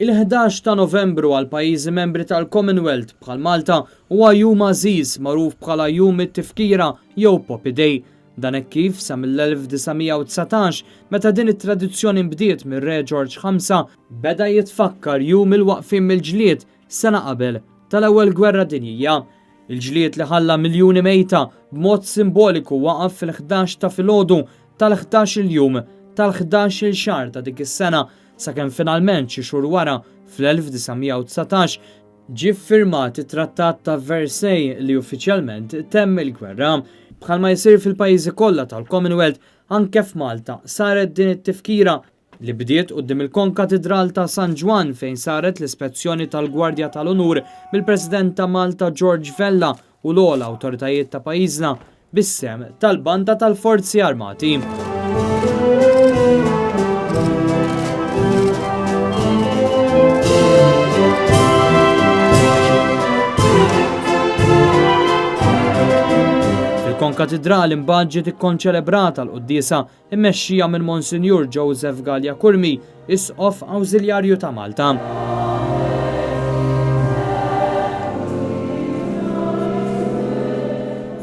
Il-11 ta' Novembru għal pajjiżi membri tal-Commonwealth bħal Malta huwa jum għażiż magħruf bħala jum it-tifkira jew Poppy Day. Dan hekk kif sa mill-1919 meta din it-tradizzjoni mbdiet mir-Re George V beda jitfakkar jum il-waqfien mill-ġlied sena qabel tal-ewwel Gwerra Dinjija. Il-ġlied li ħalla miljuni mejta b'mod simboliku waqaf fil-11 ta' filgħodu tal-11 il-jum tal-11 il-xahar ta' dik is-sena sakemm finalment xi xhur wara fl-1919 ġie ffirmat it-Trattat ta' Versailles li uffiċjalment temm il-gwerra. Bħalma jsir fil-pajjiżi kollha tal-Commonwealth anke f'Malta saret din it-tifkira li bdiet quddiem il-Konkatedral ta' San Ġwan fejn saret l-ispezzjoni tal-Gwardja tal-Onur mill-President ta' Malta George Vella u l-ogħla awtoritajiet ta' pajjiżna bis-sem tal-Banda tal-Forzi Armati. Il-Konkatedral imbagħad ġiet ikkonċelebrata l-quddiesa immexxija minn Monsinjur Joseph Gallia Kurmi, Isqof Awżiljarju ta' Malta.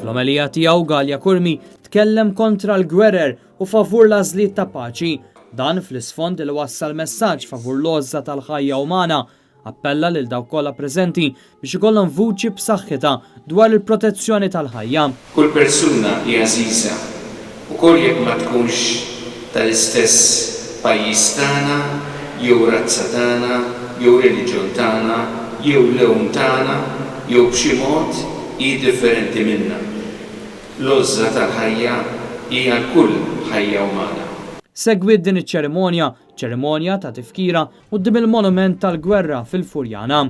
Fl-omelija tiegħu Gallia Kurmi tkellem kontra l-gwerer u favur l-għażliet ta' paċi. Dan fl-isfond li wassal messaġġ favur l-għożża tal-ħajja umana. Appella lil dawk kollha preżenti biex ikollhom vuċi b'saħħitha dwar il-protezzjoni tal-ħajja. Kull persuna hija għażiża ukoll jekk ma tkunx tal-istess pajjiż tagħna, jew razza tagħna, jew reliġjon tagħna, jew lewn tagħna, jew b'xi mod hi differenti minnha. L-għożża tal-ħajja hija l-kull ħajja umana. Segwit din iċ-ċerimonja, ċerimonja ta' tifkira quddiem il-monument tal-gwerra fil-Furjana.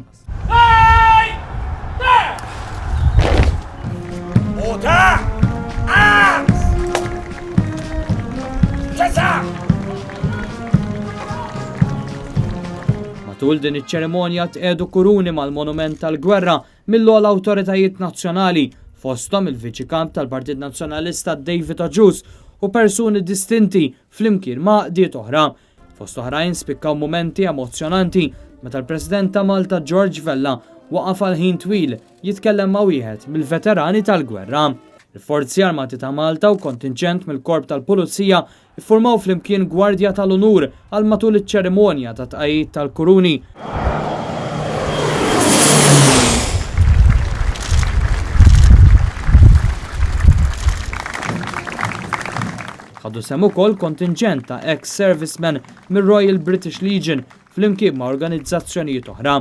Matul din iċ-ċerimonja tqedu kuruni mal-monument tal-gwerra mill-ogħla awtoritajiet nazzjonali fosthom il-Viċi Kap tal-Partit Nazzjonalista David Aġus u persuni distinti flimkien ma' qdiet oħra. Fost oħrajn spikkaw mumenti emozjonanti meta l-President ta' Malta George Vella waqaf għal ħin twil jitkellem ma' wieħed mill-veterani tal-gwerra. Il-Forzi Armati ta' Malta u kontinġent mill-Korp tal-Pulizija iffurmaw flimkien Gwardja tal-Onur għal matul iċ-ċerimonja ta' tqajjid tal-kuruni. Ħadu sem ukoll kontinġent ta' ex-servicemen mir-Royal British Legion flimkien ma' organizzazzjonijiet oħra.